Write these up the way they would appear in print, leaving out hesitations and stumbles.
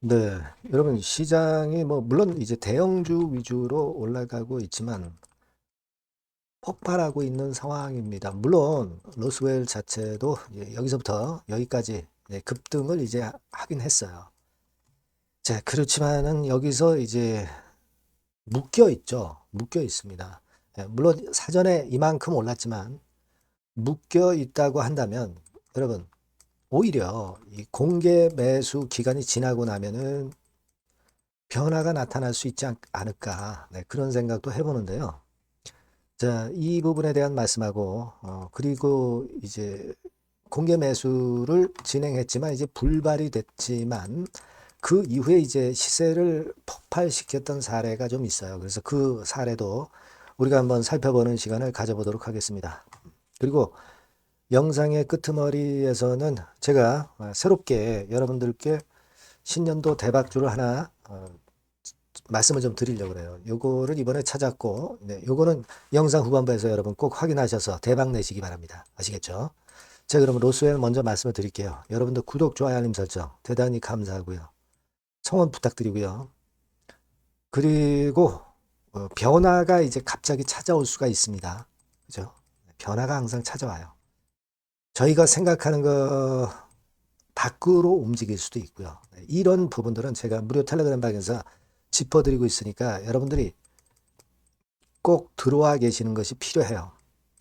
네, 여러분 시장이 뭐 물론 이제 대형주 위주로 올라가고 있지만 폭발하고 있는 상황입니다. 물론 로스웰 자체도 이제 여기서부터 여기까지 급등을 이제 하긴 했어요. 자, 그렇지만은 여기서 이제 묶여 있죠. 묶여 있습니다. 물론 사전에 이만큼 올랐지만 묶여 있다고 한다면 여러분 오히려 이 공개 매수 기간이 지나고 나면은 변화가 나타날 수 있지 않을까. 네, 그런 생각도 해보는데요. 자, 이 부분에 대한 말씀하고, 그리고 이제 공개 매수를 진행했지만 이제 불발이 됐지만 그 이후에 이제 시세를 폭발시켰던 사례가 좀 있어요. 그래서 그 사례도 우리가 한번 살펴보는 시간을 가져보도록 하겠습니다. 그리고 영상의 끄트머리에서는 제가 새롭게 여러분들께 신년도 대박주를 하나 말씀을 좀 드리려고 그래요. 요거를 이번에 찾았고, 네, 요거는 영상 후반부에서 여러분 꼭 확인하셔서 대박 내시기 바랍니다. 아시겠죠? 자, 그러면 로스웰 먼저 말씀을 드릴게요. 여러분들 구독, 좋아요, 알림 설정 대단히 감사하고요. 청원 부탁드리고요. 그리고 변화가 이제 갑자기 찾아올 수가 있습니다. 그죠? 변화가 항상 찾아와요. 저희가 생각하는 거 밖으로 움직일 수도 있고요. 네, 이런 부분들은 제가 무료 텔레그램 방에서 짚어드리고 있으니까 여러분들이 꼭 들어와 계시는 것이 필요해요.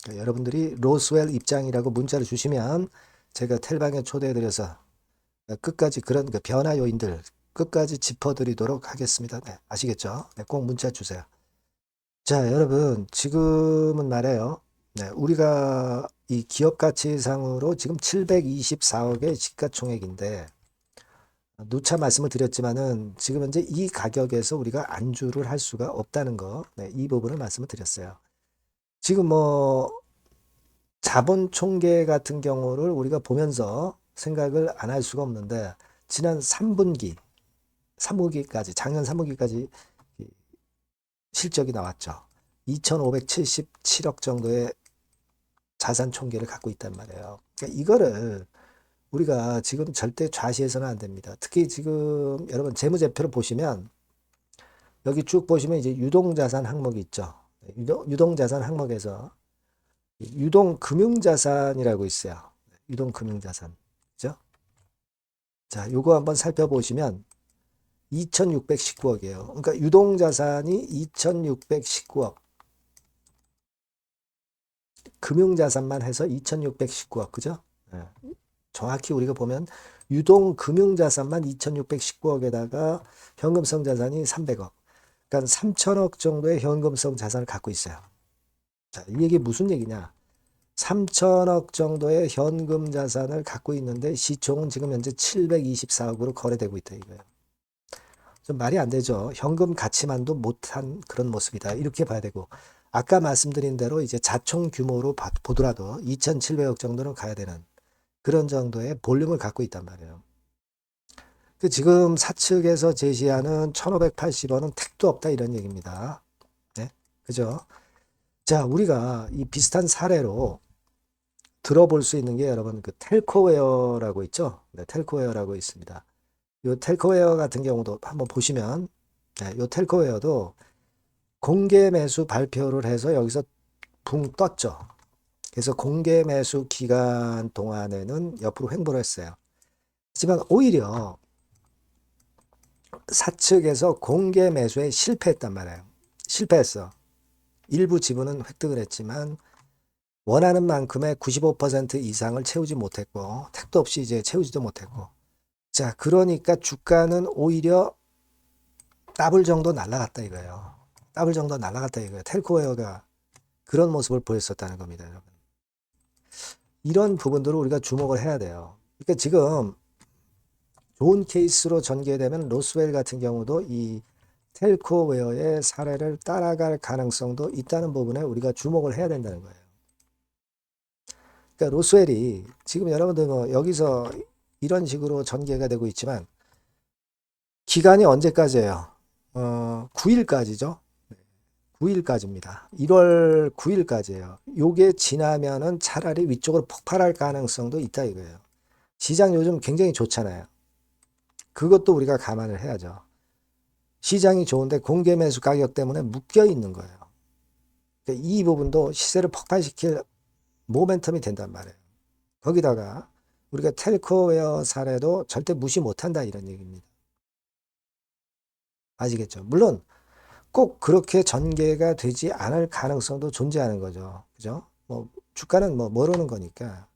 그러니까 여러분들이 로스웰 입장이라고 문자를 주시면 제가 텔방에 초대해드려서 끝까지 그런 그 변화 요인들 끝까지 짚어드리도록 하겠습니다. 네, 아시겠죠? 네, 꼭 문자 주세요. 자, 여러분 지금은 말해요. 네, 우리가 이 기업 가치상으로 지금 724억의 시가총액인데 누차 말씀을 드렸지만은 지금 현재 이 가격에서 우리가 안주를 할 수가 없다는 거, 네, 이 부분을 말씀을 드렸어요. 지금 뭐 자본 총계 같은 경우를 우리가 보면서 생각을 안 할 수가 없는데 지난 3분기, 3분기까지 작년 3분기까지 실적이 나왔죠. 2,577억 정도의 자산 총계를 갖고 있단 말이에요. 그러니까 이거를 우리가 지금 절대 좌시해서는 안 됩니다. 특히 지금 여러분 재무제표를 보시면 여기 쭉 보시면 이제 유동자산 항목이 있죠. 유동자산 항목에서 유동금융자산이라고 있어요. 유동금융자산. 그죠? 자, 요거 한번 살펴보시면 2619억이에요. 그러니까 유동자산이 2619억. 금융자산만 해서 2619억. 그죠? 네. 정확히 우리가 보면 유동금융자산만 2619억에다가 현금성 자산이 300억. 그러니까 3천억 정도의 현금성 자산을 갖고 있어요. 자, 이 얘기 무슨 얘기냐? 3천억 정도의 현금 자산을 갖고 있는데 시총은 지금 현재 724억으로 거래되고 있다 이거예요. 좀 말이 안 되죠. 현금 가치만도 못한 그런 모습이다. 이렇게 봐야 되고 아까 말씀드린 대로 이제 자총 규모로 보더라도 2,700억 정도는 가야 되는 그런 정도의 볼륨을 갖고 있단 말이에요. 그 지금 사측에서 제시하는 1,580원은 택도 없다 이런 얘기입니다. 네? 그죠? 자, 우리가 이 비슷한 사례로 들어볼 수 있는 게 여러분 그 텔코웨어라고 있죠? 네, 텔코웨어라고 있습니다. 요 텔코웨어 같은 경우도 한번 보시면 네, 요 텔코웨어도 공개 매수 발표를 해서 여기서 붕 떴죠. 그래서 공개 매수 기간 동안에는 옆으로 횡보를 했어요. 하지만 오히려 사측에서 공개 매수에 실패했단 말이에요. 실패했어. 일부 지분은 획득을 했지만 원하는 만큼의 95% 이상을 채우지 못했고 택도 없이 이제 채우지도 못했고 자 그러니까 주가는 오히려 더블 정도 날라갔다 이거예요. 더블 정도 날라갔다 이거예요. 텔코웨어가 그런 모습을 보였었다는 겁니다, 여러분. 이런 부분들을 우리가 주목을 해야 돼요. 그러니까 지금 좋은 케이스로 전개되면 로스웰 같은 경우도 이 텔코웨어의 사례를 따라갈 가능성도 있다는 부분에 우리가 주목을 해야 된다는 거예요. 그러니까 로스웰이 지금 여러분들 뭐 여기서 이런 식으로 전개가 되고 있지만 기간이 언제까지예요? 9일까지죠. 9일까지입니다. 1월 9일까지예요. 요게 지나면은 차라리 위쪽으로 폭발할 가능성도 있다 이거예요. 시장 요즘 굉장히 좋잖아요. 그것도 우리가 감안을 해야죠. 시장이 좋은데 공개 매수 가격 때문에 묶여 있는 거예요. 그러니까 이 부분도 시세를 폭발시킬 모멘텀이 된단 말이에요. 거기다가 우리가 텔코웨어 사례도 절대 무시 못한다 이런 얘기입니다. 아시겠죠? 물론 꼭 그렇게 전개가 되지 않을 가능성도 존재하는 거죠. 그죠? 뭐 주가는 뭐 모르는 거니까.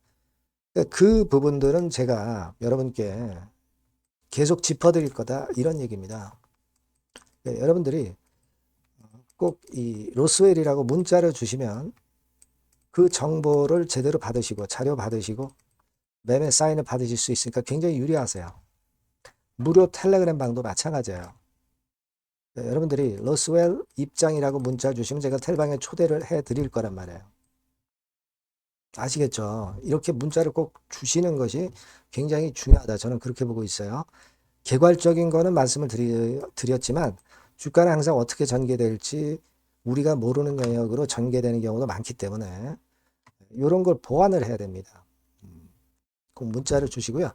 그 부분들은 제가 여러분께 계속 짚어드릴 거다 이런 얘기입니다. 여러분들이 꼭 이 로스웰이라고 문자를 주시면 그 정보를 제대로 받으시고 자료 받으시고 매매 사인을 받으실 수 있으니까 굉장히 유리하세요. 무료 텔레그램 방도 마찬가지예요. 여러분들이 로스웰 입장이라고 문자 주시면 제가 텔방에 초대를 해 드릴 거란 말이에요. 아시겠죠? 이렇게 문자를 꼭 주시는 것이 굉장히 중요하다. 저는 그렇게 보고 있어요. 개괄적인 거는 말씀을 드렸지만 주가는 항상 어떻게 전개될지 우리가 모르는 영역으로 전개되는 경우도 많기 때문에 이런 걸 보완을 해야 됩니다. 꼭 문자를 주시고요.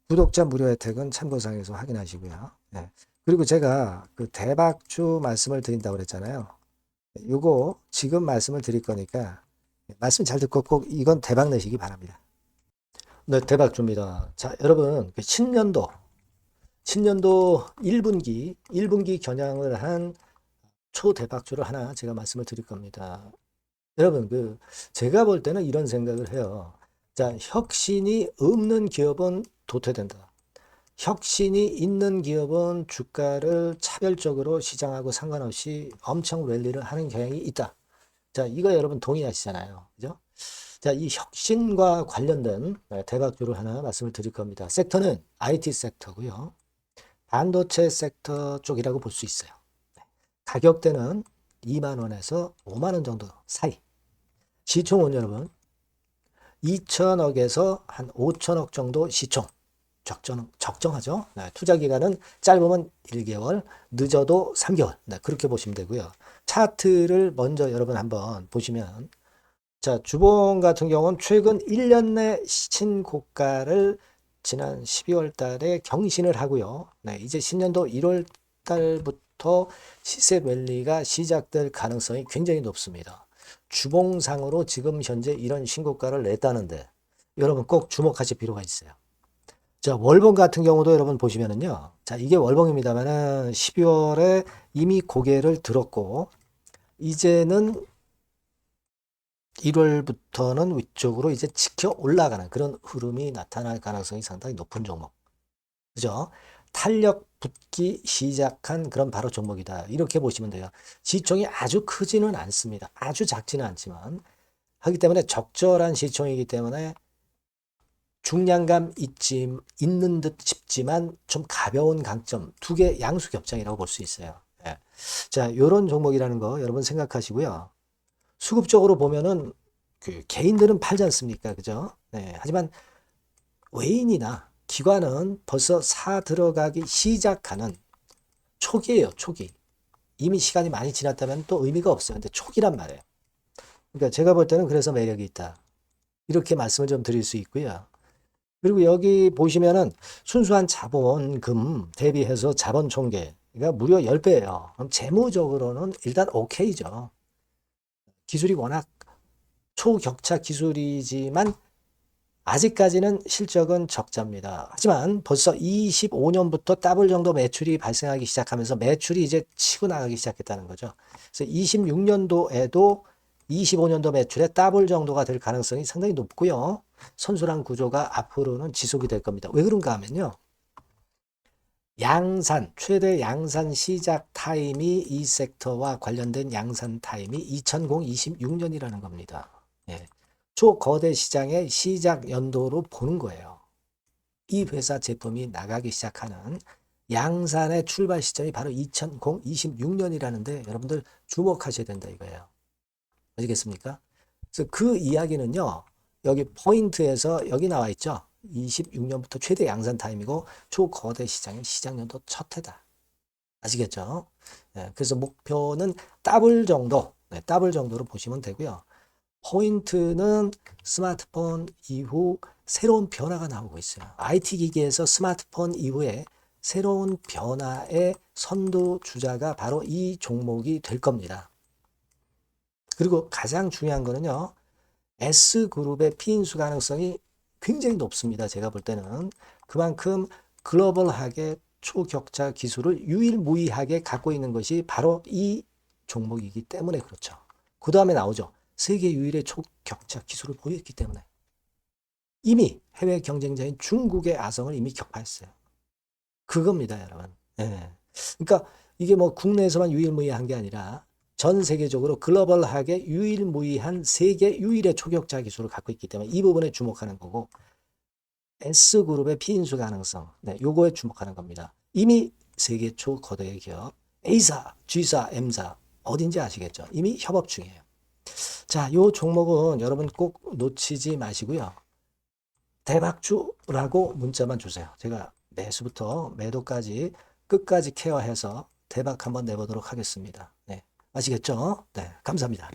구독자 무료 혜택은 참고사항에서 확인하시고요. 네. 그리고 제가 그 대박주 말씀을 드린다고 그랬잖아요. 요거 지금 말씀을 드릴 거니까 말씀 잘 듣고 꼭 이건 대박 내시기 바랍니다. 네, 대박주입니다. 자, 여러분, 그 신년도 1분기 겨냥을 한 초대박주를 하나 제가 말씀을 드릴 겁니다. 여러분, 제가 볼 때는 이런 생각을 해요. 자, 혁신이 없는 기업은 도태된다. 혁신이 있는 기업은 주가를 차별적으로 시장하고 상관없이 엄청 랠리를 하는 경향이 있다. 자, 이거 여러분 동의하시잖아요. 그죠? 자, 이 혁신과 관련된 대박주를 하나 말씀을 드릴 겁니다. 섹터는 IT 섹터고요. 반도체 섹터 쪽이라고 볼 수 있어요. 가격대는 2만 원에서 5만 원 정도 사이. 시총은 여러분 2천억에서 한 5천억 정도 시총. 적정하죠. 네, 투자 기간은 짧으면 1개월, 늦어도 3개월. 네, 그렇게 보시면 되고요. 차트를 먼저 여러분 한번 보시면 자, 주봉 같은 경우는 최근 1년 내 신고가를 지난 12월 달에 경신을 하고요. 네, 이제 신년도 1월 달부터 시세 랠리가 시작될 가능성이 굉장히 높습니다. 주봉상으로 지금 현재 이런 신고가를 냈다는데 여러분 꼭 주목하실 필요가 있어요. 자, 월봉 같은 경우도 여러분 보시면은요. 자, 이게 월봉입니다만은 12월에 이미 고개를 들었고 이제는 1월부터는 위쪽으로 이제 지켜 올라가는 그런 흐름이 나타날 가능성이 상당히 높은 종목. 그죠? 탄력 붙기 시작한 그런 바로 종목이다. 이렇게 보시면 돼요. 시총이 아주 크지는 않습니다. 아주 작지는 않지만 하기 때문에 적절한 시총이기 때문에 중량감 있는 듯 싶지만 좀 가벼운 강점 두 개 양수 겹장이라고 볼 수 있어요. 예. 자, 이런 종목이라는 거 여러분 생각하시고요. 수급적으로 보면은 그 개인들은 팔지 않습니까? 그죠? 네. 하지만 외인이나 기관은 벌써 사 들어가기 시작하는 초기예요, 초기. 이미 시간이 많이 지났다면 또 의미가 없어요. 근데 초기란 말이에요. 그러니까 제가 볼 때는 그래서 매력이 있다. 이렇게 말씀을 좀 드릴 수 있고요. 그리고 여기 보시면은 순수한 자본금 대비해서 자본 총계가 무려 10배예요. 그럼 재무적으로는 일단 오케이죠. 기술이 워낙 초격차 기술이지만 아직까지는 실적은 적자입니다. 하지만 벌써 25년부터 더블 정도 매출이 발생하기 시작하면서 매출이 이제 치고 나가기 시작했다는 거죠. 그래서 26년도에도 25년도 매출의 더블 정도가 될 가능성이 상당히 높고요. 선순환 구조가 앞으로는 지속이 될 겁니다. 왜 그런가 하면요. 양산, 최대 양산 시작 타임이 이 섹터와 관련된 양산 타임이 2026년이라는 겁니다. 예. 초거대 시장의 시작 연도로 보는 거예요. 이 회사 제품이 나가기 시작하는 양산의 출발 시점이 바로 2026년이라는데 여러분들 주목하셔야 된다 이거예요. 아시겠습니까? 그래서 그 이야기는요. 여기 포인트에서 여기 나와 있죠. 26년부터 최대 양산 타임이고 초거대 시장의 시작연도 첫 해다. 아시겠죠? 네, 그래서 목표는 더블 정도, 네, 더블 정도로 보시면 되고요. 포인트는 스마트폰 이후 새로운 변화가 나오고 있어요. IT 기기에서 스마트폰 이후에 새로운 변화의 선두주자가 바로 이 종목이 될 겁니다. 그리고 가장 중요한 거는요. S그룹의 피인수 가능성이 굉장히 높습니다. 제가 볼 때는. 그만큼 글로벌하게 초격차 기술을 유일무이하게 갖고 있는 것이 바로 이 종목이기 때문에 그렇죠. 그 다음에 나오죠. 세계 유일의 초격차 기술을 보유했기 때문에. 이미 해외 경쟁자인 중국의 아성을 이미 격파했어요. 그겁니다, 여러분. 예. 그러니까 이게 뭐 국내에서만 유일무이한 게 아니라 전 세계적으로 글로벌하게 유일무이한 세계 유일의 초격차 기술을 갖고 있기 때문에 이 부분에 주목하는 거고, S그룹의 피인수 가능성, 네, 요거에 주목하는 겁니다. 이미 세계 초거대 기업 A사, G사, M사 어딘지 아시겠죠? 이미 협업 중이에요. 자, 요 종목은 여러분 꼭 놓치지 마시고요. 대박주라고 문자만 주세요. 제가 매수부터 매도까지 끝까지 케어해서 대박 한번 내보도록 하겠습니다. 네, 아시겠죠? 네, 감사합니다.